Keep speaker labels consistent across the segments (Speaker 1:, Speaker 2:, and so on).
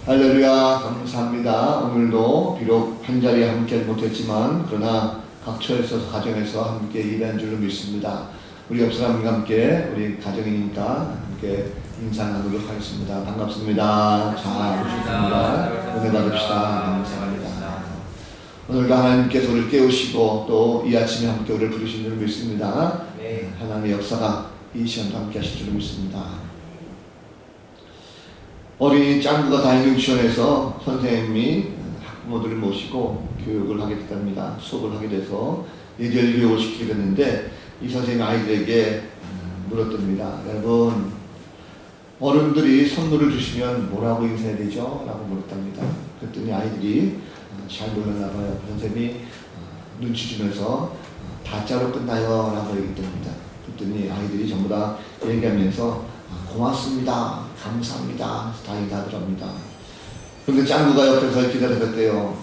Speaker 1: 할렐루야, 감사합니다. 오늘도 비록 한자리에 함께 못했지만 그러나 각처에서 가정에서 함께 예배한 줄로 믿습니다. 우리 옆 사람과 함께 우리 가정이니까 함께 인사 나누도록 하겠습니다. 반갑습니다. 잘 오셨습니다. 은혜 받읍시다. 감사합니다. 오늘도 하나님께서 우리를 깨우시고 또 이 아침에 함께 우리를 부르신 줄 믿습니다. 하나님의 역사가 이 시간도 함께 하실 줄 믿습니다. 어린이 짱구가 다니는 유치원에서 선생님이 학부모들을 모시고 교육을 하게 됐답니다. 수업을 하게 돼서 예절 교육을 시키게 됐는데 이 선생님이 아이들에게 물었답니다. 여러분, 어른들이 선물을 주시면 뭐라고 인사해야 되죠? 라고 물었답니다. 그랬더니 아이들이 잘 몰랐나 봐요. 선생님이 눈치 주면서 다자로 끝나요 라고 얘기했답니다. 그랬더니 아이들이 전부 다 얘기하면서 고맙습니다, 감사합니다 다 인사하더랍니다. 그런데 짱구가 옆에서 기다렸대요.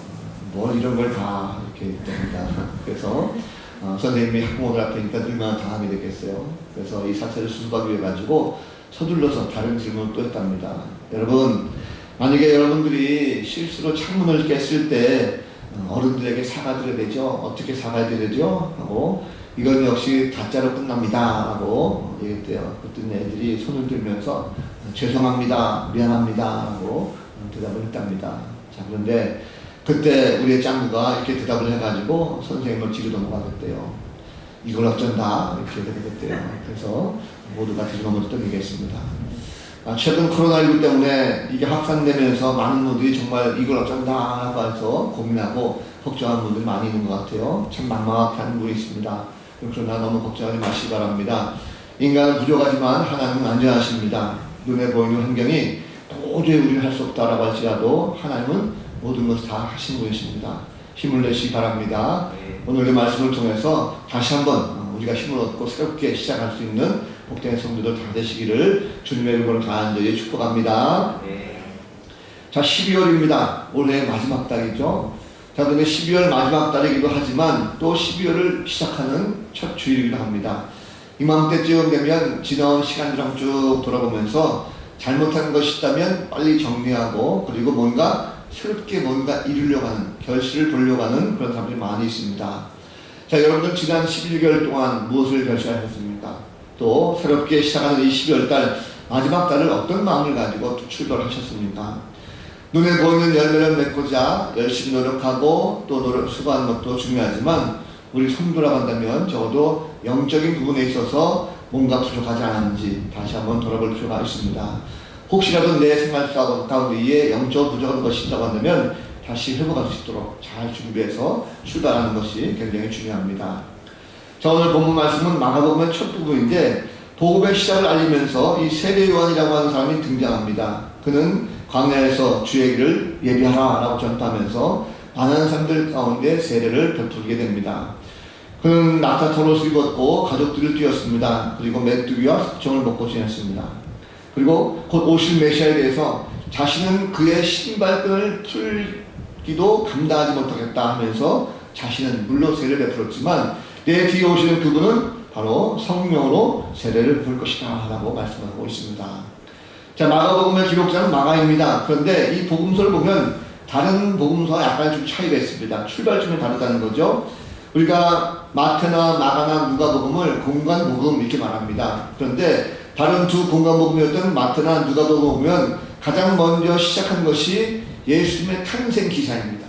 Speaker 1: 뭘 이런 걸 다 이렇게 했답니다. 그래서 선생님이 학부모들 앞에니까 얼마나 당하게 됐겠어요. 그래서 이 사태를 수습하기 위해 가지고 서둘러서 다른 질문을 또 했답니다. 여러분, 만약에 여러분들이 실수로 창문을 깼을 때 어른들에게 사과드려야 되죠? 어떻게 사과해야 되죠? 하고 이건 역시 다자로 끝납니다 라고 얘기했대요. 그랬더니 애들이 손을 들면서 죄송합니다, 미안합니다 라고 대답을 했답니다. 자, 그런데 그때 우리의 짱구가 이렇게 대답을 해가지고 선생님을 뒤로 넘어가겠대요. 이걸 어쩐다 이렇게 되겠대요. 그래서 모두가 뒤로 넘어졌던 얘기했습니다. 최근 코로나19 때문에 이게 확산되면서 많은 분들이 정말 이걸 어쩐다 해서 고민하고 걱정하는 분들이 많이 있는 것 같아요. 참 막막하게 하는 분이 있습니다. 그러나 너무 걱정하지 마시기 바랍니다. 인간은 부족하지만 하나님은 안전하십니다. 눈에 보이는 환경이 도저히 우리는 할 수 없다라고 할지라도 하나님은 모든 것을 다 하신 분이십니다. 힘을 내시기 바랍니다. 오늘의 말씀을 통해서 다시 한번 우리가 힘을 얻고 새롭게 시작할 수 있는 복된 성도들 다 되시기를 주님의 이름으로 간절히 축복합니다. 자, 12월입니다. 올해 마지막 달이죠. 자, 그런데 12월 마지막 달이기도 하지만 또 12월을 시작하는 첫 주일이기도 합니다. 이맘때쯤 되면 지나온 시간들을 쭉 돌아보면서 잘못한 것이 있다면 빨리 정리하고 그리고 뭔가 새롭게 뭔가 이루려고 하는, 결실을 보려고 하는 그런 사람들이 많이 있습니다. 자, 여러분들 지난 11개월 동안 무엇을 결심하셨습니까? 또 새롭게 시작하는 이 12월 달 마지막 달을 어떤 마음을 가지고 출발하셨습니까? 눈에 보이는 열매를 맺고자 열심히 노력하고 또 수고하는 것도 중요하지만 우리 성도라고 한다면 적어도 영적인 부분에 있어서 뭔가 부족하지 않았는지 다시 한번 돌아볼 필요가 있습니다. 혹시라도 내 생활 가운데에 영적 부족한 것이 있다고 한다면 다시 회복할 수 있도록 잘 준비해서 출발하는 것이 굉장히 중요합니다. 자, 오늘 본문 말씀은 마가복음의 첫 부분인데 복음의 시작을 알리면서 이 세례 요한이라고 하는 사람이 등장합니다. 그는 광야에서 주의 길을 예비하라 라고 전파하면서 많은 사람들 가운데 세례를 베풀게 됩니다. 그는 낙타 털옷을 입었고 가족들을 띄웠습니다. 그리고 메뚜기와 석정을 먹고 지냈습니다. 그리고 곧 오실 메시아에 대해서 자신은 그의 신발끈을 풀기도 감당하지 못하겠다 하면서 자신은 물론 세례를 베풀었지만 내 뒤에 오시는 그분은 바로 성령으로 세례를 베풀 것이다 라고 말씀하고 있습니다. 자, 마가복음의 기록자는 마가입니다. 그런데 이 복음서를 보면 다른 복음서와 약간 좀 차이가 있습니다. 출발점이 다르다는 거죠. 우리가 마태나 마가나 누가복음을 공간복음 이렇게 말합니다. 그런데 다른 두 공간복음이었던 마태나 누가복음을 보면 가장 먼저 시작한 것이 예수님의 탄생 기사입니다.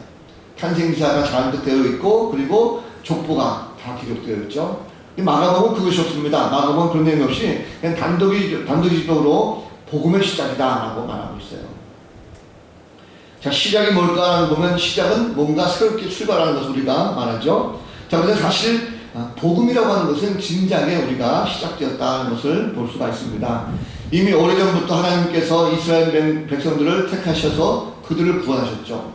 Speaker 1: 탄생 기사가 잔뜩되어 있고 그리고 족보가 다 기록되어 있죠. 마가복음은 그것이 없습니다. 마가복음은 그런 내용이 없이 그냥 단도직입적으로 복음의 시작이다 라고 말하고 있어요. 자, 시작이 뭘까 보면 시작은 뭔가 새롭게 출발하는 것을 우리가 말하죠. 자, 그런데 사실 복음이라고 하는 것은 진작에 우리가 시작되었다는 것을 볼 수가 있습니다. 이미 오래전부터 하나님께서 이스라엘 백성들을 택하셔서 그들을 구원하셨죠.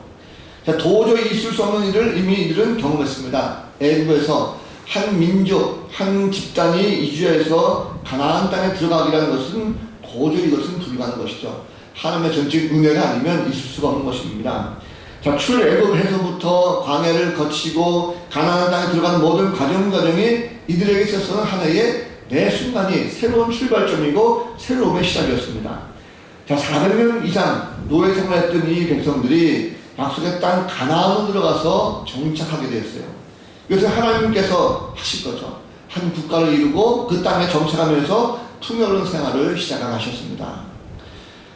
Speaker 1: 자, 도저히 있을 수 없는 일을 이미 이들은 경험했습니다. 애굽에서 한 민족, 한 집단이 이주해서 가나안 땅에 들어가기라는 것은 도저히 이것은 불가능한 것이죠. 하나님의 전적인 은혜가 아니면 있을 수가 없는 것입니다. 자, 출애굽에서부터 광야를 거치고 가나안 땅에 들어가는 모든 과정이 이들에게 있어서는 하나의 매 순간이 새로운 출발점이고 새로움의 시작이었습니다. 자, 400명 이상 노예 생활했던 이 백성들이 약속의 땅 가나안으로 들어가서 정착하게 되었어요. 이것을 하나님께서 하실 거죠. 한 국가를 이루고 그 땅에 정착하면서 풍요로운 생활을 시작하셨습니다.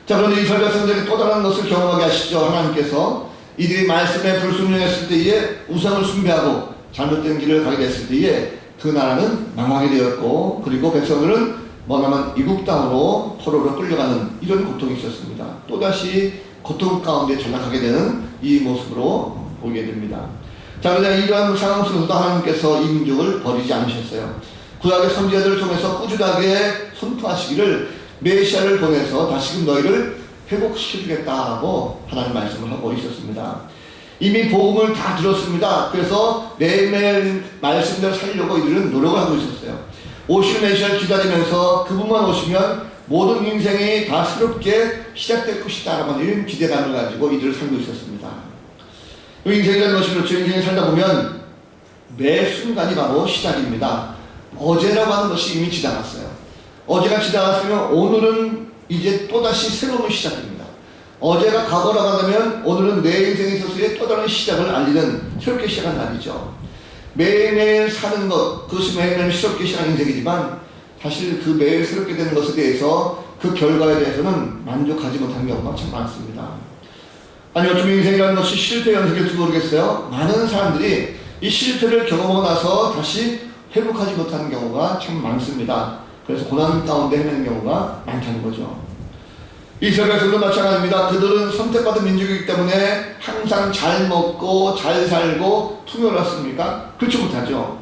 Speaker 1: 자, 그런데 이스라엘 백성들이 또 다른 것을 경험하게 하시죠. 하나님께서 이들이 말씀에 불순종했을 때에 우상을 숭배하고 잘못된 길을 가게 됐을 때에 그 나라는 망하게 되었고, 그리고 백성들은 머나먼 이국 땅으로 포로로 끌려가는 이런 고통이 있었습니다. 또다시 고통 가운데 전락하게 되는 이 모습으로 보게 됩니다. 자, 그런데 이러한 상황 속에서도 하나님께서 이 민족을 버리지 않으셨어요. 구약의 선지자들을 통해서 꾸준하게 선포하시기를 메시아를 보내서 다시금 너희를 회복시키겠다고 하나님 말씀을 하고 있었습니다. 이미 복음을 다 들었습니다. 그래서 매일매일 말씀대로 살려고 이들은 노력을 하고 있었어요. 오실 메시아를 기다리면서 그분만 오시면 모든 인생이 다 새롭게 시작될 것이다라고 하는 이런 기대감을 가지고 이들을 살고 있었습니다. 인생이라는 것이 그렇죠. 인생을 살다 보면 매 순간이 바로 시작입니다. 어제라고 하는 것이 이미 지나갔어요. 어제가 지나갔으면 오늘은 이제 또다시 새로운 시작입니다. 어제가 과거라고 한다면 오늘은 내 인생에 있어서의 또 다른 시작을 알리는 새롭게 시작한 날이죠. 매일매일 사는 것, 그것이 매일매일 새롭게 시작한 인생이지만 사실 그 매일 새롭게 되는 것에 대해서 그 결과에 대해서는 만족하지 못하는 경우가 참 많습니다. 아니 어쩌면 인생이라는 것이 실패 연속일지 모르겠어요. 많은 사람들이 이 실패를 경험하고 나서 다시 회복하지 못하는 경우가 참 많습니다. 그래서 고난 가운데 헤매는 경우가 많다는 거죠. 이스라엘 백성도 마찬가지입니다. 그들은 선택받은 민족이기 때문에 항상 잘 먹고 잘 살고 풍요롭습니까? 그렇지 못하죠.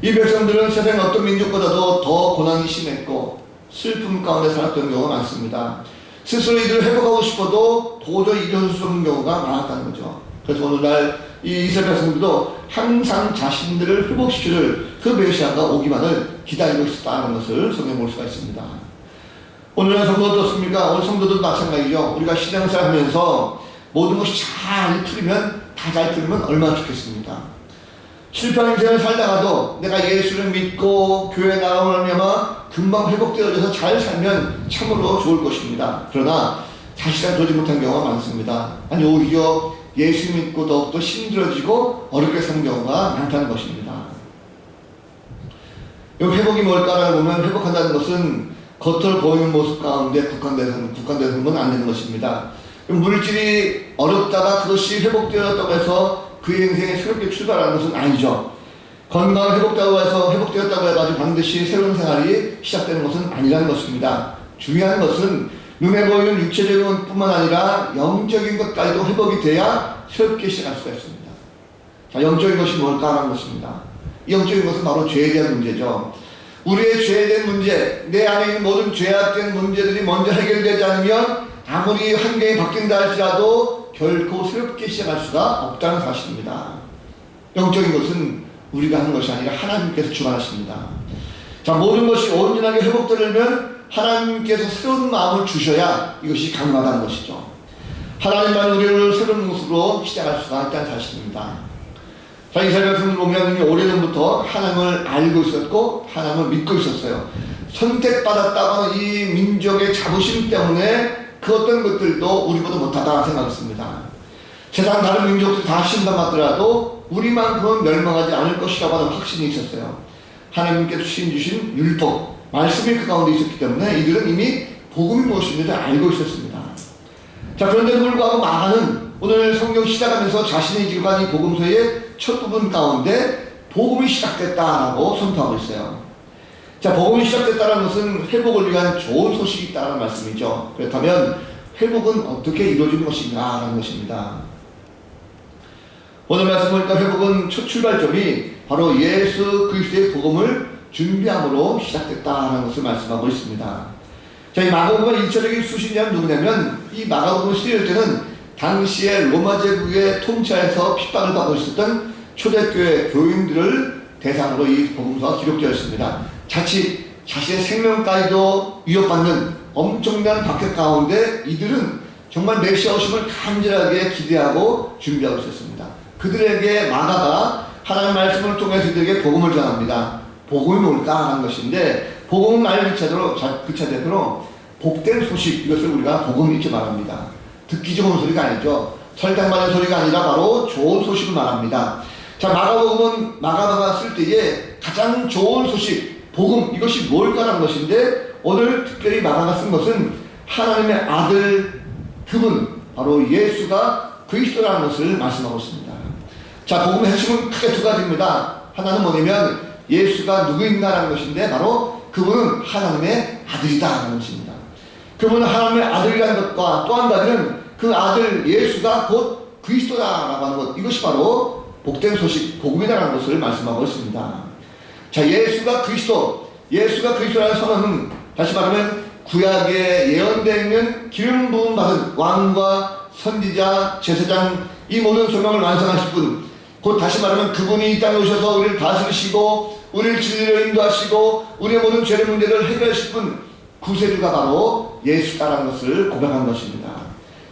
Speaker 1: 이 백성들은 세상의 어떤 민족보다도 더 고난이 심했고 슬픔 가운데 살았던 경우가 많습니다. 스스로 이들을 회복하고 싶어도 도저히 이뤄낼 수 없는 경우가 많았다는 거죠. 그래서 오늘날 이 이스라엘 백성들도 항상 자신들을 회복시킬 그 메시아가 오기만을 기다리고 있었다는 것을 성경에 볼 수가 있습니다. 오늘날 성도도 어떻습니까? 오늘 성도도 마찬가지죠. 우리가 신앙생활 하면서 모든 것이 잘 풀리면, 다 잘 풀리면 얼마나 좋겠습니까? 실패한 인생을 살다가도 내가 예수를 믿고 교회 나가면 금방 회복되어져서 잘 살면 참으로 좋을 것입니다. 그러나 자신을 도지 못한 경우가 많습니다. 아니 오히려 예수 믿고 더욱더 힘들어지고 어렵게 사는 경우가 많다는 것입니다. 이 회복이 뭘까라고 보면 회복한다는 것은 겉으로 보이는 모습 가운데 국한되는 건 안 되는 것입니다. 물질이 어렵다가 그것이 회복되었다고 해서 그 인생에 새롭게 출발하는 것은 아니죠. 건강 회복되었다고 해가지고 반드시 새로운 생활이 시작되는 것은 아니라는 것입니다. 중요한 것은 눈에 보이는 육체적인 것뿐만 아니라 영적인 것까지도 회복이 돼야 새롭게 시작할 수가 있습니다. 자, 영적인 것이 뭘까라는 것입니다. 이 영적인 것은 바로 죄에 대한 문제죠. 우리의 죄에 대한 문제, 내 안에 있는 모든 죄악된 문제들이 먼저 해결되지 않으면 아무리 환경이 바뀐다 할지라도 결코 새롭게 시작할 수가 없다는 사실입니다. 영적인 것은 우리가 하는 것이 아니라 하나님께서 주관하십니다. 자, 모든 것이 온전하게 회복되려면 하나님께서 새로운 마음을 주셔야 이것이 가능하다는 것이죠. 하나님만 우리를 새로운 모습으로 시작할 수가 있다는 사실입니다. 자, 이스라엘 백성을 보면 오래전부터 하나님을 알고 있었고 하나님을 믿고 있었어요. 선택받았다고 하는 이 민족의 자부심 때문에 그 어떤 것들도 우리보다 못하다 생각했습니다. 세상 다른 민족들 다 심판받더라도 우리만큼은 멸망하지 않을 것이라고 하는 확신이 있었어요. 하나님께서 주신 율법, 말씀이 그 가운데 있었기 때문에 이들은 이미 복음이 무엇인지를 알고 있었습니다. 자, 그런데도 불구하고 마가는 오늘 성경 시작하면서 자신이 기록한 이 복음서의 첫 부분 가운데 복음이 시작됐다라고 선포하고 있어요. 자, 복음이 시작됐다는 것은 회복을 위한 좋은 소식이 있다는 말씀이죠. 그렇다면 회복은 어떻게 이루어지는 것인가 라는 것입니다. 오늘 말씀 보니까 회복은 첫 출발점이 바로 예수 그리스도의 복음을 준비함으로 시작됐다는 것을 말씀하고 있습니다. 자, 이 마가복음의 1차적인 수신자는 누구냐면 이 마가복음을 쓰일 때는 당시에 로마 제국의 통치하에서 핍박을 받고 있었던 초대교회 교인들을 대상으로 이 복음서가 기록되어 있습니다. 자칫 자신의 생명까지도 위협받는 엄청난 박해 가운데 이들은 정말 메시아 오심을 간절하게 기대하고 준비하고 있었습니다. 그들에게 마가가 하나님의 말씀을 통해서 이들에게 복음을 전합니다. 복음이 뭘까 하는 것인데 복음은 말 그 차대로 복된 소식, 이것을 우리가 복음 이렇게 말합니다. 듣기 좋은 소리가 아니죠. 설탕받은 소리가 아니라 바로 좋은 소식을 말합니다. 자, 마가복음은 마가가 쓸 때에 가장 좋은 소식, 복음, 이것이 뭘까라는 것인데, 오늘 특별히 마가가 쓴 것은 하나님의 아들 그분, 바로 예수가 그리스도라는 것을 말씀하고 있습니다. 자, 복음의 핵심은 크게 두 가지입니다. 하나는 뭐냐면 예수가 누구인가라는 것인데, 바로 그분은 하나님의 아들이다라는 것입니다. 그분은 하나님의 아들이라는 것과 또 한 가지는 그 아들 예수가 곧 그리스도다라고 하는 것, 이것이 바로 복된 소식, 복음이라는 것을 말씀하고 있습니다. 자, 예수가 그리스도라는 선언은 다시 말하면 구약에 예언되어 있는 기름 부음 받은 왕과 선지자, 제사장, 이 모든 소명을 완성하실 분, 곧 다시 말하면 그분이 이 땅에 오셔서 우리를 다스리시고 우리를 진리로 인도하시고 우리의 모든 죄의 문제를 해결하실 분, 구세주가 바로 예수다라는 것을 고백한 것입니다.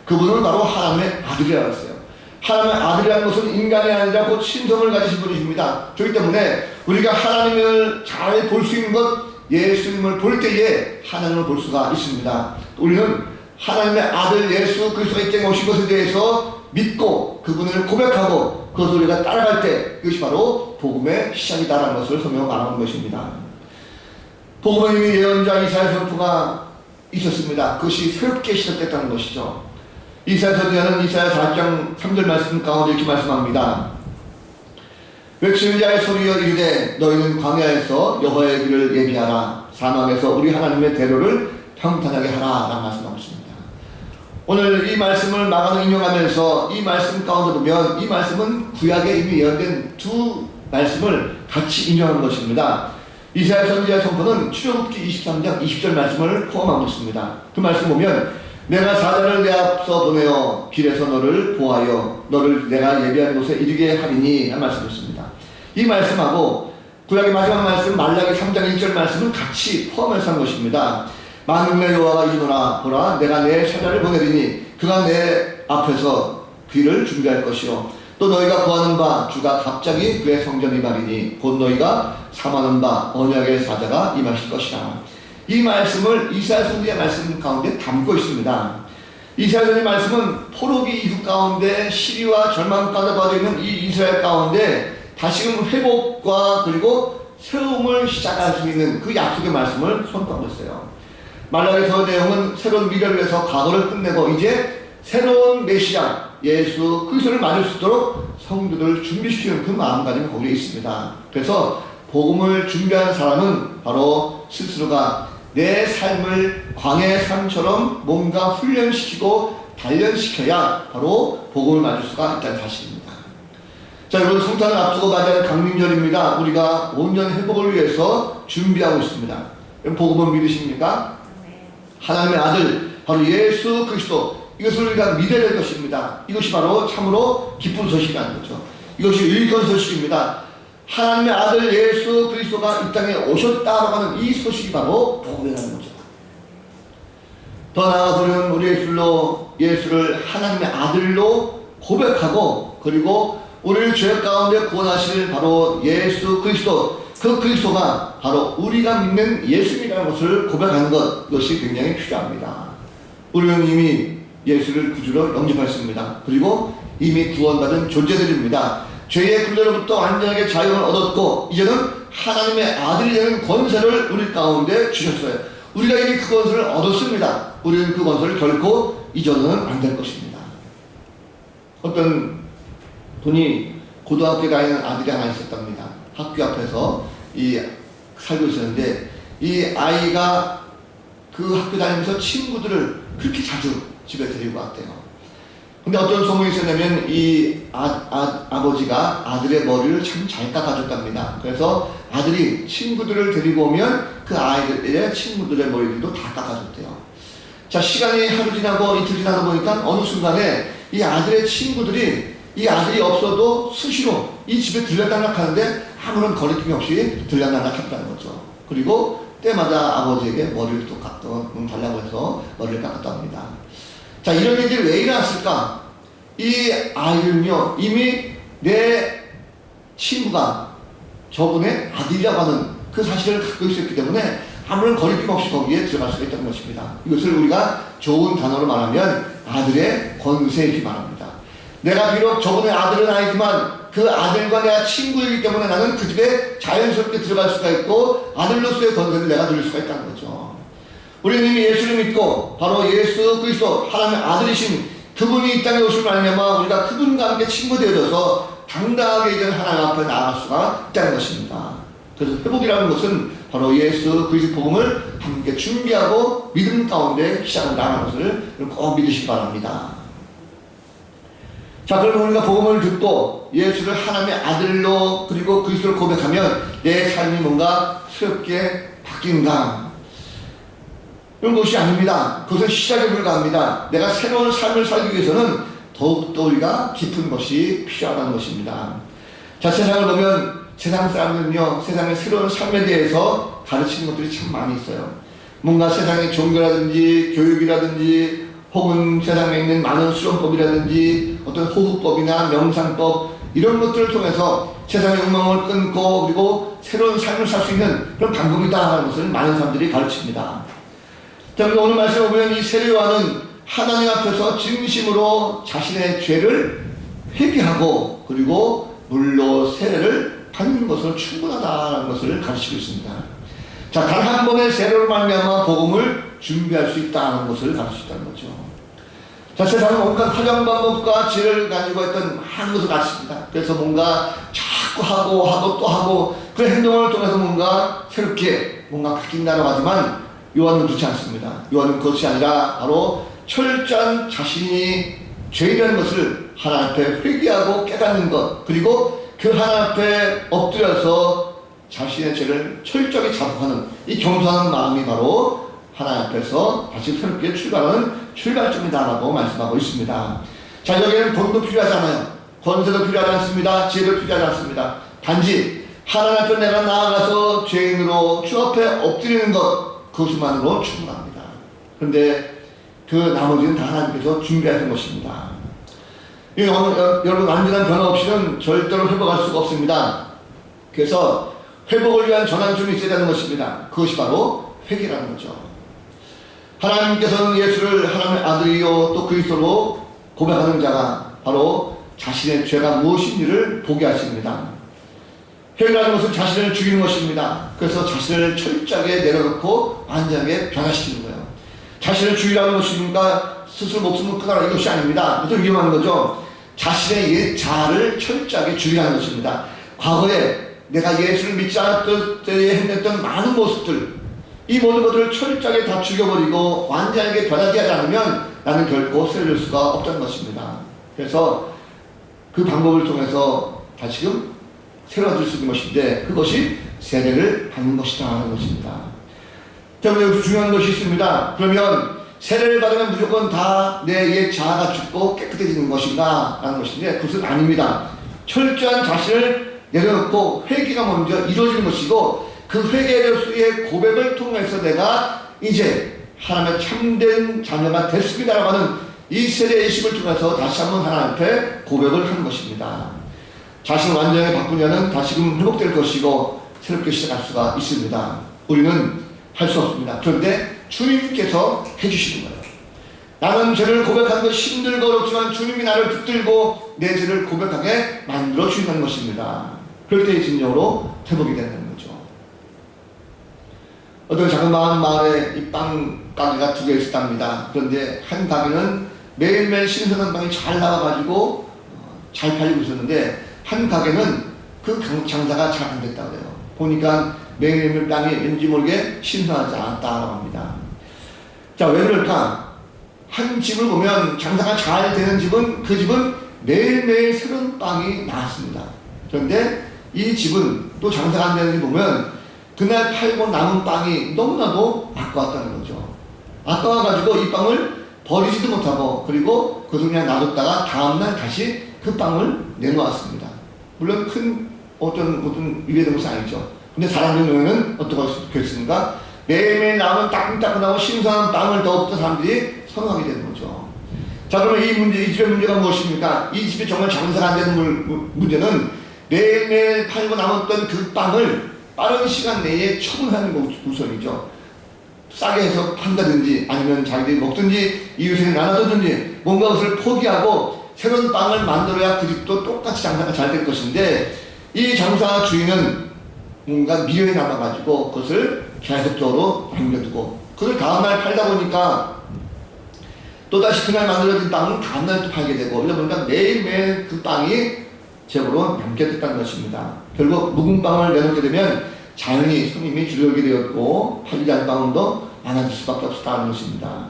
Speaker 1: 그분은 바로 하나님의 아들이라고 했어요. 하나님의 아들이라는 것은 인간이 아니라 곧 신성을 가지신 분이십니다. 그렇기 때문에 우리가 하나님을 잘 볼 수 있는 것, 예수님을 볼 때에 하나님을 볼 수가 있습니다. 우리는 하나님의 아들 예수 그리스도가 이 땅에 오신 것에 대해서 믿고 그분을 고백하고 그것을 우리가 따라갈 때, 이것이 바로 복음의 시작이다라는 것을 성경은 말하는 것입니다. 복음은 이미 예언자 이사야 선포가 있었습니다. 그것이 새롭게 시작됐다는 것이죠. 이사야 선지자는 이사야 4장 3절 말씀 가운데 이렇게 말씀합니다. 외치는 자의 소리여 이르되 너희는 광야에서 여호와의 길을 예비하라. 사막에서 우리 하나님의 대로를 평탄하게 하라 라는 말씀하고 있습니다. 오늘 이 말씀을 마가는 인용하면서 이 말씀 가운데 보면 이 말씀은 구약에 이미 예언된 두 말씀을 같이 인용하는 것입니다. 이사야 선지자의 선포는 출애굽기 23장 20절 말씀을 포함하고 있습니다. 그 말씀 보면 내가 사자를 내 앞서 보내어 길에서 너를 보하여 너를 내가 예비한 곳에 이르게 하리니 한 말씀이었습니다. 이 말씀하고 구약의 마지막 말씀 말라기 3장 1절 말씀은 같이 포함해서 한 것입니다. 만군의 여호와가 이르노라 보라 내가 내 사자를 보내리니 그가 내 앞에서 귀를 준비할 것이요 또 너희가 구하는 바 주가 갑자기 그의 성전이 말이니 곧 너희가 삼하는 바 언약의 사자가 임하실 것이라. 이 말씀을 이사야 선지자의 말씀 가운데 담고 있습니다. 이사야 선지자의 말씀은 포로기 이후 가운데 시리와 절망 가운데 빠져 있는 이 이스라엘 가운데 다시금 회복과 그리고 새로움을 시작할 수 있는 그 약속의 말씀을 선포하고 있어요. 말라기서 내용은 새로운 미래를 위해서 과거를 끝내고 이제 새로운 메시아 예수 그리스도를 맞을 수 있도록 성도들을 준비시키는 그 마음가짐이 거기에 있습니다. 그래서 복음을 준비한 사람은 바로 스스로가 내 삶을 광야의 삶처럼 뭔가 훈련시키고 단련시켜야 바로 복음을 맞을 수가 있다는 사실입니다. 자, 여러분 성탄을 앞두고 맞이하는 강림절입니다. 우리가 온전 회복을 위해서 준비하고 있습니다. 복음을 믿으십니까? 하나님의 아들 바로 예수 그리스도, 이것을 우리가 믿어야 될 것입니다. 이것이 바로 참으로 기쁜 소식이라는 거죠. 이것이 유익한 소식입니다. 하나님의 아들 예수 그리스도가 이 땅에 오셨다라고 하는 이 소식이 바로 복음이라는 거죠. 더 나아가서는 우리 예수를 하나님의 아들로 고백하고 그리고 우리를 죄 가운데 구원하실 바로 예수 그리스도, 그 그리스도가 바로 우리가 믿는 예수님이라는 것을 고백하는 것, 이것이 굉장히 필요합니다. 우리는 이미 예수를 구주로 영접했습니다. 그리고 이미 구원받은 존재들입니다. 죄의 굴레로부터 완전하게 자유를 얻었고 이제는 하나님의 아들이 되는 권세를 우리 가운데 주셨어요. 우리가 이미 그 권세를 얻었습니다. 우리는 그 권세를 결코 잊어서는 안 될 것입니다. 어떤 분이 고등학교에 다니는 아들이 하나 있었답니다. 학교 앞에서 살고 있었는데 이 아이가 그 학교 다니면서 친구들을 그렇게 자주 집에 데리고 왔대요. 근데 어떤 소문이 있었냐면 이 아버지가 아들의 머리를 참 잘 깎아줬답니다. 그래서 아들이 친구들을 데리고 오면 그 아이들의 친구들의 머리들도 다 깎아줬대요. 자, 시간이 하루 지나고 이틀 지나다 보니까 어느 순간에 이 아들의 친구들이 이 아들이 없어도 수시로 이 집에 들락날락 하는데 아무런 거리낌이 없이 들락날락 했다는 거죠. 그리고 때마다 아버지에게 머리를 또 달라고 해서 머리를 깎았다고 합니다. 자, 이런 일들이 왜 일어났을까? 이 아이는요, 이미 내 친구가 저분의 아들이라고 하는 그 사실을 갖고 있었기 때문에 아무런 거리낌 없이 거기에 들어갈 수가 있다는 것입니다. 이것을 우리가 좋은 단어로 말하면 아들의 권세 이렇게 말합니다. 내가 비록 저분의 아들은 아니지만 그 아들과 내가 친구이기 때문에 나는 그 집에 자연스럽게 들어갈 수가 있고 아들로서의 권세를 내가 누릴 수가 있다는 거죠. 우리는 이미 예수를 믿고 바로 예수 그리스도 하나님의 아들이신 그분이 이 땅에 오시면 말미암아 우리가 그분과 함께 친구 되어져서 당당하게 이제 하나님 앞에 나아갈 수가 있다는 것입니다. 그래서 회복이라는 것은 바로 예수 그리스도 복음을 함께 준비하고 믿음 가운데 시작을 나가는 것을 꼭 믿으시기 바랍니다. 자, 그러면 우리가 복음을 듣고 예수를 하나님의 아들로 그리고 그리스도를 고백하면 내 삶이 뭔가 새롭게 바뀐다. 이런 것이 아닙니다. 그것은 시작에 불과합니다. 내가 새로운 삶을 살기 위해서는 더욱더 우리가 깊은 것이 필요하다는 것입니다. 자, 세상을 보면 세상 사람들은요, 세상의 새로운 삶에 대해서 가르치는 것들이 참 많이 있어요. 뭔가 세상의 종교라든지 교육이라든지 혹은 세상에 있는 많은 수련법이라든지 어떤 호흡법이나 명상법 이런 것들을 통해서 세상의 욕망을 끊고 그리고 새로운 삶을 살 수 있는 그런 방법이다 하는 것을 많은 사람들이 가르칩니다. 자, 오늘 말씀을 보면 이 세례요한은 하나님 앞에서 진심으로 자신의 죄를 회개하고 그리고 물로 세례를 받는 것으로 충분하다는 것을 가르치고 있습니다. 자, 단 한 번의 세례로 말미암아 복음을 준비할 수 있다는 것을 가르치고 있다는 거죠. 자, 세상은 온갖 화장 방법과 지혜를 가지고 했던 많은 것을 가르칩니다. 그래서 뭔가 자꾸 하고 또 하고 그 행동을 통해서 뭔가 새롭게 뭔가 바뀐다고 하지만 요한은 그렇지 않습니다. 요한은 그것이 아니라 바로 철저한 자신이 죄라는 것을 하나님 앞에 회개하고 깨닫는 것 그리고 그 하나님 앞에 엎드려서 자신의 죄를 철저하게 자복하는 이 겸손한 마음이 바로 하나님 앞에서 다시 새롭게 출발하는 출발점이다라고 말씀하고 있습니다. 자, 여기에는 돈도 필요하지 않아요. 권세도 필요하지 않습니다. 지혜도 필요하지 않습니다. 단지 하나님 앞에 내가 나아가서 죄인으로 주 앞에 엎드리는 것 그것만으로 충분합니다. 그런데 그 나머지는 다 하나님께서 준비하신 것입니다. 여러분 완전한 변화 없이는 절대로 회복할 수가 없습니다. 그래서 회복을 위한 전환점이 있어야 되는 것입니다. 그것이 바로 회개라는 거죠. 하나님께서는 예수를 하나님의 아들이요 또 그리스도로 고백하는 자가 바로 자신의 죄가 무엇인지를 보게 하십니다. 회개라는 것은 자신을 죽이는 것입니다. 그래서 자신을 철저하게 내려놓고 완전하게 변화시키는 거예요. 자신을 죽이라는 것이니까 스스로 목숨을 끊어라 이것이 아닙니다. 이것도 위험한 거죠. 자신의 옛 자아를 철저하게 죽이라는 것입니다. 과거에 내가 예수를 믿지 않았을 때에 행했던 많은 모습들 이 모든 것들을 철저하게 다 죽여버리고 완전하게 변하지 않으면 나는 결코 세워질 수가 없다는 것입니다. 그래서 그 방법을 통해서 다시금 새로워질 수 있는 것인데 그것이 세례를 받는 것이다 하는 것입니다. 때문에 여기서 중요한 것이 있습니다. 그러면 세례를 받으면 무조건 다 내 옛 자아가 죽고 깨끗해지는 것인가 라는 것인데 그것은 아닙니다. 철저한 자신을 내려놓고 회개가 먼저 이루어지는 것이고 그 회개로서의 고백을 통해서 내가 이제 하나님의 참된 자녀가 됐습니다라고 하는 이 세례의 의식을 통해서 다시 한번 하나님 앞에 고백을 하는 것입니다. 자신을 완전히 바꾸려는 다시금 회복될 것이고 새롭게 시작할 수가 있습니다. 우리는 할 수 없습니다. 그런데 주님께서 해주시는 거예요. 나는 죄를 고백하는 것이 힘들고 어렵지만 주님이 나를 붙들고 내 죄를 고백하게 만들어 주시는 것입니다. 그럴 때 진정으로 회복이 된다는 거죠. 어떤 작은 마을에 이 빵 가게가 2개 있었답니다. 그런데 한 가게는 매일매일 신선한 빵이 잘 나와가지고 잘 팔리고 있었는데 한 가게는 그 장사가 잘 안 됐다고 해요. 보니까 매일매일 빵이 왠지 모르게 신선하지 않았다고 합니다. 자, 왜 그럴까? 한 집을 보면 장사가 잘 되는 집은 그 집은 매일매일 새로운 빵이 나왔습니다. 그런데 이 집은 또 장사가 안 되는 집 보면 그날 팔고 남은 빵이 너무나도 아까웠다는 거죠. 아까워가지고 이 빵을 버리지도 못하고 그리고 그것을 그냥 놔뒀다가 다음날 다시 그 빵을 내놓았습니다. 물론 큰 어떤 위배된 것은 아니죠. 근데 사람들 눈에는 어떻게 했습니까? 매일매일 나오는 따끈따끈하고 신선한 빵을 더욱더 사람들이 선호하게 되는 거죠. 자, 그러면 이 집의 문제가 무엇입니까? 이 집이 정말 장사가 안 되는 문제는 매일매일 팔고 남았던 그 빵을 빠른 시간 내에 처분하는 거 우선이죠. 싸게 해서 판다든지 아니면 자기들이 먹든지 이웃에게 나눠주든지 뭔가 것을 포기하고 새로운 빵을 만들어야 그 집도 똑같이 장사가 잘 될 것인데, 이 장사 주인은 뭔가 미련이 남아가지고 그것을 계속적으로 남겨두고 그걸 다음날 팔다 보니까 또다시 그날 만들어진 빵은 다음날 또 팔게 되고, 이러다 보니까 매일매일 그 빵이 재고로 남게 됐다는 것입니다. 결국 묵은 빵을 내놓게 되면 자연히 손님이 줄어들게 되었고 팔리지 않은 빵도 많아질 수밖에 없었다는 것입니다.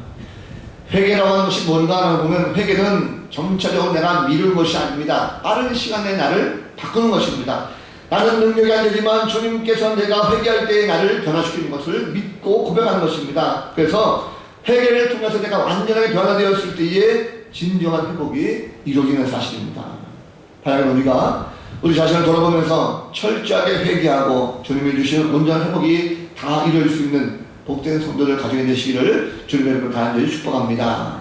Speaker 1: 회개라고 하는 것이 뭔가 하고 보면, 회개는 점차적으로 내가 미룰 것이 아닙니다. 빠른 시간에 나를 바꾸는 것입니다. 나는 능력이 안 되지만 주님께서 내가 회개할 때에 나를 변화시키는 것을 믿고 고백하는 것입니다. 그래서 회개를 통해서 내가 완전하게 변화되었을 때에 진정한 회복이 이루어지는 사실입니다. 바로 우리가 우리 자신을 돌아보면서 철저하게 회개하고 주님이 주시는 온전한 회복이 다 이루어질 수 있는 복된 성도들 가정이 되시기를 주님의 이름으로 간절히 축복합니다.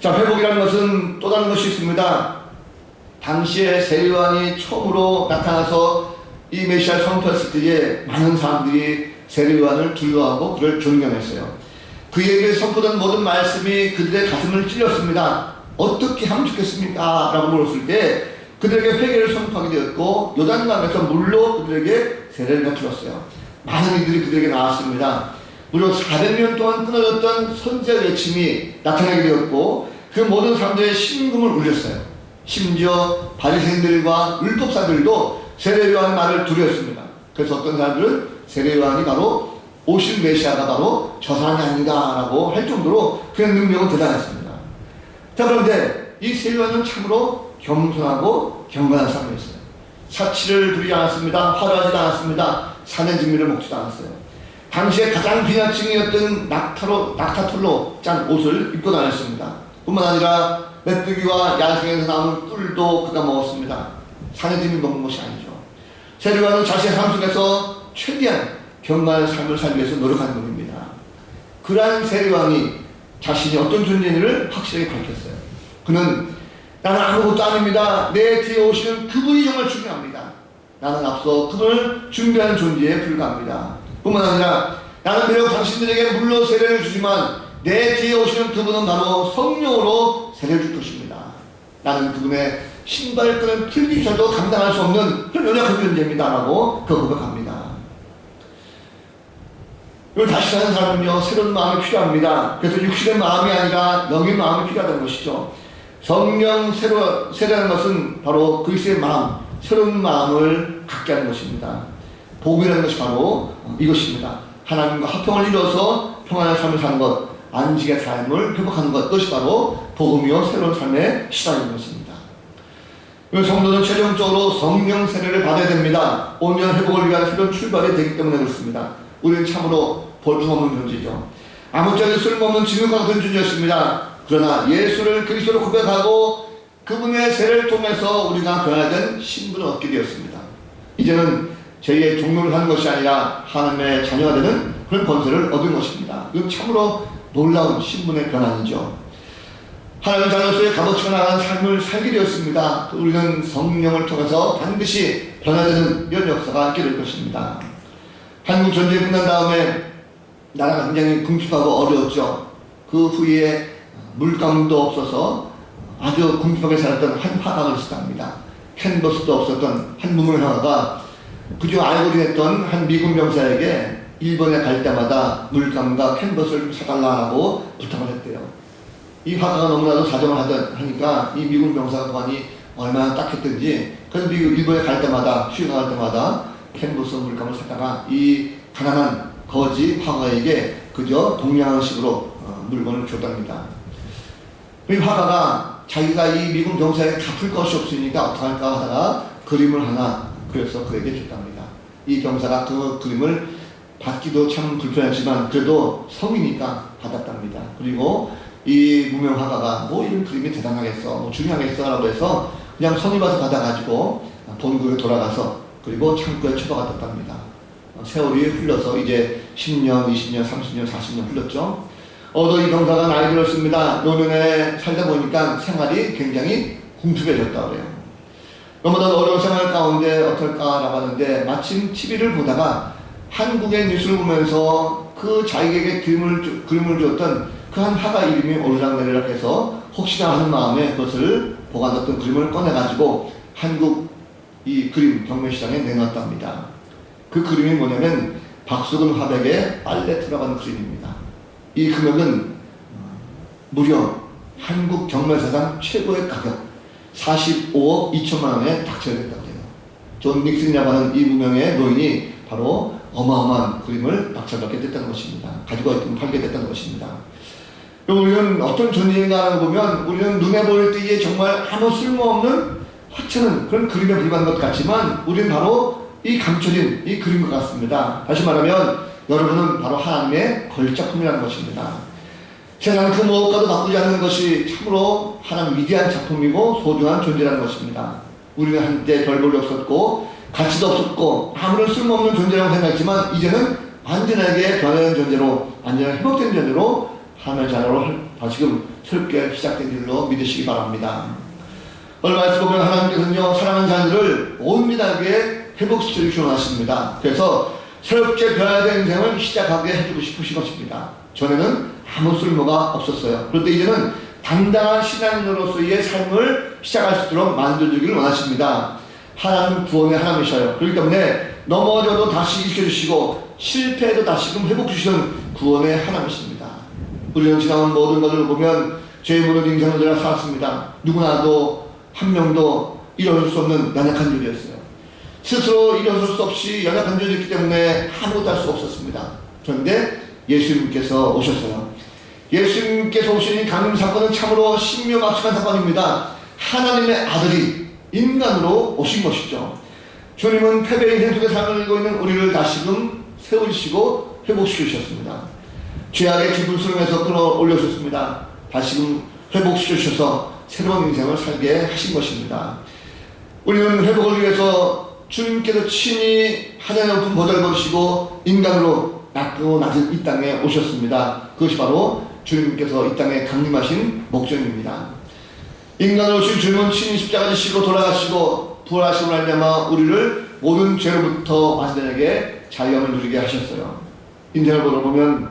Speaker 1: 자, 회복이라는 것은 또 다른 것이 있습니다. 당시에 세례요한이 처음으로 나타나서 이 메시아를 선포했을 때에 많은 사람들이 세례요한을 둘러하고 그를 존경했어요. 그에게 선포된 모든 말씀이 그들의 가슴을 찔렸습니다. 어떻게 하면 좋겠습니까? 라고 물었을 때 그들에게 회개를 선포하게 되었고, 요단강에서 물로 그들에게 세례를 베풀었어요. 많은 이들이 그들에게 나왔습니다. 무려 400년 동안 끊어졌던 선제 외침이 나타나게 되었고, 그 모든 사람들의 심금을 울렸어요. 심지어 바리새인들과 율법사들도 세례요한 말을 두려웠습니다. 그래서 어떤 사람들은 세례요한이 바로 오실 메시아가 바로 저 사람이 아닌가라고 할 정도로 그의 능력은 대단했습니다. 자, 그런데 이 세례요한은 참으로 겸손하고 경건한 사람이었어요. 사치를 부리지 않았습니다. 화려하지도 않았습니다. 산의 진미를 먹지도 않았어요. 당시에 가장 비나층이었던 낙타털로 짠 옷을 입고 다녔습니다. 뿐만 아니라 메뚜기와 야생에서 나오는 꿀도 그가 먹었습니다. 산의 진미 먹는 것이 아니죠. 세례요한은 자신의 삶 속에서 최대한 경건한 삶을 살기 위해서 노력하는 분입니다. 그러한 세례요한이 자신이 어떤 존재인지를 확실하게 밝혔어요. 그는 나는 아무것도 아닙니다. 내 뒤에 오시는 그분이 정말 중요합니다. 나는 앞서 그분을 준비하는 존재에 불과합니다. 뿐만 아니라 나는 비록 당신들에게 물로 세례를 주지만 내 뒤에 오시는 그분은 바로 성령으로 세례를 줄 것입니다. 나는 그분의 신발끈을 풀기조차도 감당할 수 없는 그런 연약한 존재입니다. 라고 그 고백합니다. 이걸 다시 사는 사람은요, 새로운 마음이 필요합니다. 그래서 육신의 마음이 아니라 영의 마음이 필요하다는 것이죠. 성령 세례라는 것은 바로 그리스도의 마음, 새로운 마음을 갖게 하는 것입니다. 복음이라는 것이 바로 이것입니다. 하나님과 화평을 이루어서 평안한 삶을 사는 것, 안식의 삶을 회복하는 것, 그것이 바로 복음이요 새로운 삶의 시작인 것입니다. 성도는 최종적으로 성령 세례를 받아야 됩니다. 온전한 회복을 위한 새로운 출발이 되기 때문에 그렇습니다. 우리는 참으로 볼품없는 존재죠. 아무짝에 쓸모없는 지금과 같은 존재였습니다. 그러나 예수를 그리스도로 고백하고 그분의 세례를 통해서 우리가 변화된 신분을 얻게 되었습니다. 이제는 죄의 종로를 하는 것이 아니라 하나님의 자녀가 되는 그런 권세를 얻은 것입니다. 이건 참으로 놀라운 신분의 변환이죠. 하나님의 자녀로서의 값어치가 나가는 삶을 살게 되었습니다. 우리는 성령을 통해서 반드시 변화되는 이런 역사가 있게 될 것입니다. 한국 전쟁이 끝난 다음에 나라가 굉장히 궁핍하고 어려웠죠. 그 후에 물감도 없어서 아주 궁핍하게 살았던 한 화가가 있었답니다. 캔버스도 없었던 한 무명 화가가 그저 알고 지냈던 한 미군 병사에게 일본에 갈 때마다 물감과 캔버스를 사달라고 부탁을 했대요. 이 화가가 너무나도 사정을 하니까 이 미군 병사가 그만이 얼마나 딱했던지, 그래서 일본에 갈 때마다, 휴가 갈 때마다 캔버스 물감을 사다가 이 가난한 거지 화가에게 그저 동양식으로 물건을 줬답니다. 이 화가가 자기가 이 미군 병사에게 갚을 것이 없으니까 어떡할까 하다가 그림을 하나 그래서 그에게 줬답니다. 이 병사가 그 그림을 받기도 참 불편했지만 그래도 성이니까 받았답니다. 그리고 이 무명 화가가 뭐 이런 그림이 대단하겠어, 뭐 중요하겠어 라고 해서 그냥 손이 와서 받아가지고 본국에 돌아가서 그리고 창고에 처박아뒀답니다. 세월이 흘러서 이제 10년, 20년, 30년, 40년 흘렀죠. 이 병사가 나이 들었습니다. 노년에 살다 보니까 생활이 굉장히 궁핍해졌다 그래요. 너무나 어려운 생활 가운데 어떨까라고 하는데 마침 TV를 보다가 한국의 뉴스를 보면서 그 자기에게 그림을 주었던 그 한 화가 이름이 오르락내리락 해서 혹시나 하는 마음에 그것을 보관했던 그림을 꺼내가지고 한국 이 그림 경매시장에 내놨답니다. 그 그림이 뭐냐면 박수근 화백의 빨래 들어간 그림입니다. 이 금액은 무려 한국 경매사상 최고의 가격 45억 2천만 원에 닥쳐야겠다고 해요. 존 닉슨이라고 하는 이 무명의 노인이 바로 어마어마한 그림을 낙찰받게 됐다는 것입니다. 가지고 있던 팔게 됐다는 것입니다. 우리는 어떤 존재인가 하는 거 보면 우리는 눈에 보일 때에 정말 아무 쓸모없는 하찮은 그런 그림에 불과한 것 같지만 우리는 바로 이 감춰진 이 그림과 같습니다. 다시 말하면 여러분은 바로 하나님의 걸작품이라는 것입니다. 세상 그 무엇과도 바꾸지 않는 것이 참으로 하나님 위대한 작품이고 소중한 존재라는 것입니다. 우리는 한때 별 볼이 없었고 가치도 없었고 아무런 쓸모없는 존재라고 생각했지만 이제는 완전하게 변화된 존재로 완전히 회복된 존재로 하나님의 자녀로 다시금 새롭게 시작된 일로 믿으시기 바랍니다. 얼마 전에 보면 하나님께서는요 사랑하는 자녀들을 온전하게 회복시켜 주시기 원하십니다. 그래서 새롭게 변화된 인생을 시작하게 해주고 싶으신 것입니다. 전에는 아무 쓸모가 없었어요. 그런데 이제는 당당한 신앙인으로서의 삶을 시작할 수 있도록 만들어주기를 원하십니다. 하나님은 구원의 하나님이셔요. 그렇기 때문에 넘어져도 다시 일으켜주시고 실패해도 다시금 회복주시는 구원의 하나님이십니다. 우리는 지나온 모든 것을 보면 죄의 무너진 인생을 내가 살았습니다. 누구나도 한 명도 일어설 수 없는 연약한 존재였어요. 스스로 일어설 수 없이 연약한 존재였기 때문에 아무것도 할 수 없었습니다. 그런데 예수님께서 오셨어요. 예수님께서 오신 이 강림 사건은 참으로 신묘막측한 사건입니다. 하나님의 아들이 인간으로 오신 것이죠. 주님은 패배 인생 속에 삶을 살고 있는 우리를 다시금 세우시고 회복시키셨습니다. 죄악의 깊은 수렁에서 끌어올려주셨습니다. 다시금 회복시켜주셔서 새로운 인생을 살게 하신 것입니다. 우리는 회복을 위해서 주님께서 친히 하늘의 높은 보좌를 거시고 인간으로 낮고 낮은 이 땅에 오셨습니다. 그것이 바로 주님께서 이 땅에 강림하신 목적입니다. 인간으로 오신 주님은 친히 십자가 지시고 돌아가시고 부활하심을 알려마 우리를 모든 죄로부터 완전하게 자유함을 누리게 하셨어요. 인생을 보면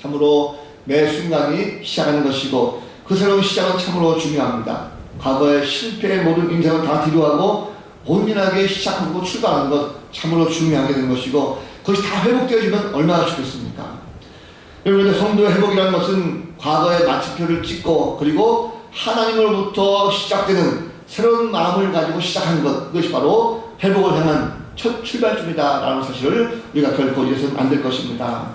Speaker 1: 참으로 매 순간이 시작하는 것이고 그 새로운 시작은 참으로 중요합니다. 과거의 실패의 모든 인생을 다 뒤로하고 온전하게 시작하고 출발하는 것 참으로 중요하게 된 것이고 그것이 다 회복되어지면 얼마나 좋겠습니까? 여러분, 성도의 회복이라는 것은 과거의 마침표를 찍고 그리고 하나님으로부터 시작되는 새로운 마음을 가지고 시작하는 것, 그것이 바로 회복을 향한 첫 출발점이다 라는 사실을 우리가 결코 잊어서는 안 될 것입니다.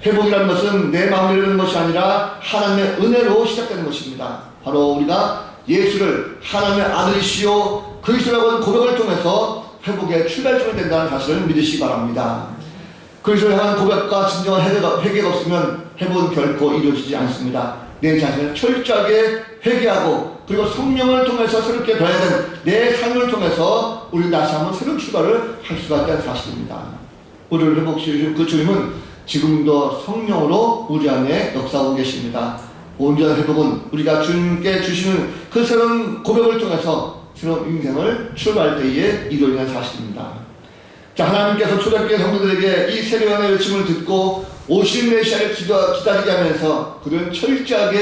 Speaker 1: 회복이라는 것은 내 마음을 이루는 것이 아니라 하나님의 은혜로 시작되는 것입니다. 바로 우리가 예수를 하나님의 아들이시오 그리스도라고 하는 고백을 통해서 회복의 출발점이 된다는 사실을 믿으시기 바랍니다. 그리스도를 향한 고백과 진정한 회개가 없으면 회복은 결코 이루어지지 않습니다. 내 자신을 철저하게 회개하고 그리고 성령을 통해서 새롭게 변화된 내 삶을 통해서 우리는 다시 한번 새로운 출발을 할 수가 있다는 사실입니다. 우리를 회복시키신 그 주님은 지금도 성령으로 우리 안에 역사하고 계십니다. 온전한 회복은 우리가 주님께 주시는 그 새로운 고백을 통해서 새로운 인생을 출발할 때에 이루어지는 사실입니다. 자, 하나님께서 초대교회 성도들에게 이 세례요한의 외침을 듣고 오신 메시아를 기다리게 하면서 그들은 철저하게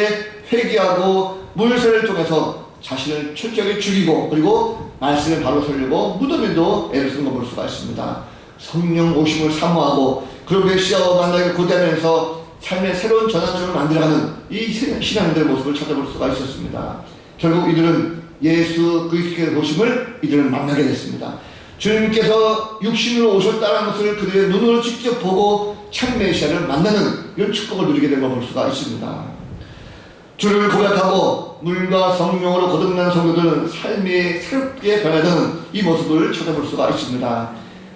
Speaker 1: 회개하고 물세를 통해서 자신을 철저하게 죽이고 그리고 말씀을 바로 설려고 무덤에도 애를 쓰는 걸 볼 수가 있습니다. 성령 오심을 사모하고 그리고 메시아와 만나기를 고대하면서 삶의 새로운 전환점을 만들어가는 이 신앙인들의 모습을 찾아볼 수가 있었습니다. 결국 이들은 예수 그리스도의 오심을 이들은 만나게 됐습니다. 주님께서 육신으로 오셨다는 것을 그들의 눈으로 직접 보고 참 메시아를 만나는 이런 축복을 누리게 된 걸 볼 수가 있습니다. 주를 고백하고 물과 성령으로 거듭난 성도들은 삶이 새롭게 변화되는 이 모습을 찾아볼 수가 있습니다.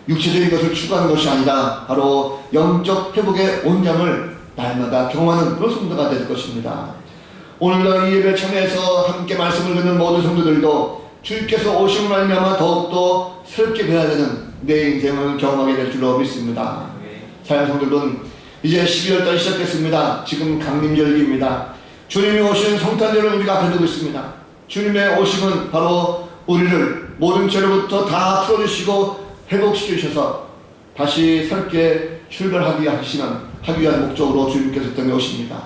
Speaker 1: 육체적인 것을 추구하는 것이 아니라 바로 영적 회복의 온전함을 날마다 경험하는 그런 성도가 될 것입니다. 오늘날 이 예배에 참여해서 함께 말씀을 듣는 모든 성도들도 주님께서 오심을 말미암아 더욱더 새롭게 변화되는 내 인생을 경험하게 될 줄로 믿습니다. 사랑하는 성도들은 이제 12월달이 시작됐습니다. 지금 강림절기입니다. 주님이 오신 성탄절을 우리가 앞에 두고 있습니다. 주님의 오심은 바로 우리를 모든 죄로부터 다 풀어주시고 회복시키셔서 다시 새롭게 출발하게 하시는 하기 위한 목적으로 주님께서 떠내 오십니다.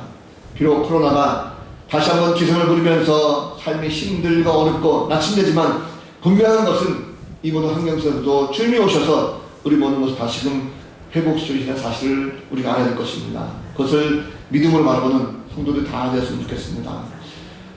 Speaker 1: 비록 코로나가 다시 한번 기승을 부리면서 삶이 힘들고 어렵고 낙심되지만 분명한 것은 이 모든 환경 속에서도 주님이 오셔서 우리 모든 것을 다시금 회복시키시는 사실을 우리가 알아야 될 것입니다. 그것을 믿음으로 바라보는 성도들이 다 되었으면 좋겠습니다.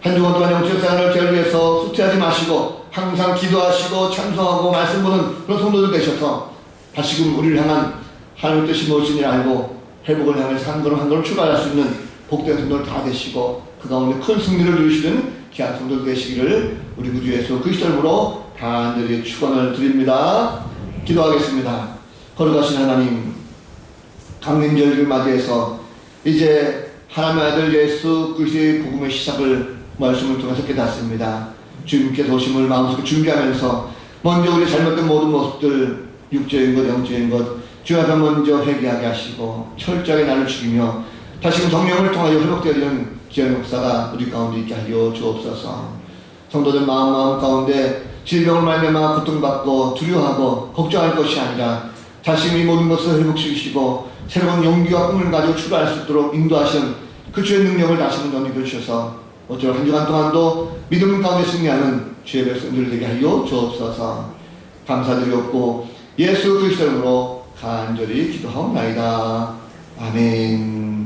Speaker 1: 한 주간 동안 영적 생활을 계속해서 후퇴하지 마시고 항상 기도하시고 찬송하고 말씀 보는 그런 성도들 되셔서 다시금 우리를 향한 하나님의 뜻이 무엇인지 알고 회복을 향해서 한 걸음 한 걸음 출발할 수 있는 복된 성도들 다 되시고 그 가운데 큰 승리를 누리시는 귀한 성도들 되시기를 우리 구주 예수 그리스도 이름으로 간절히 축원을 드립니다. 기도하겠습니다. 거룩하신 하나님, 강림절기를 맞이해서 이제 하나님의 아들 예수 그리스도의 복음의 시작을 말씀을 통해서 깨닫습니다. 주님께서 오심을 마음속에 준비하면서 먼저 우리 잘못된 모든 모습들, 육적인 것, 영적인 것 주 앞에 먼저 회개하게 하시고 철저하게 나를 죽이며 다시금 성령을 통하여 회복되어지는 기한 역사가 우리 가운데 있게 하여 주옵소서. 성도들 마음 가운데 질병을 말미암아 고통받고 두려워하고 걱정할 것이 아니라 자신이 모든 것을 회복시키시고 새로운 용기와 꿈을 가지고 출발할 수 있도록 인도하시는 그 주의 능력을 다시 한번 덧입혀 주셔서 어쩌면 한 주간 동안도 믿음 가운데 승리하는 주의 백성들 되게 하여 주옵소서. 감사드리옵고 예수 그리스도 이름으로 간절히 기도하옵나이다. 아멘.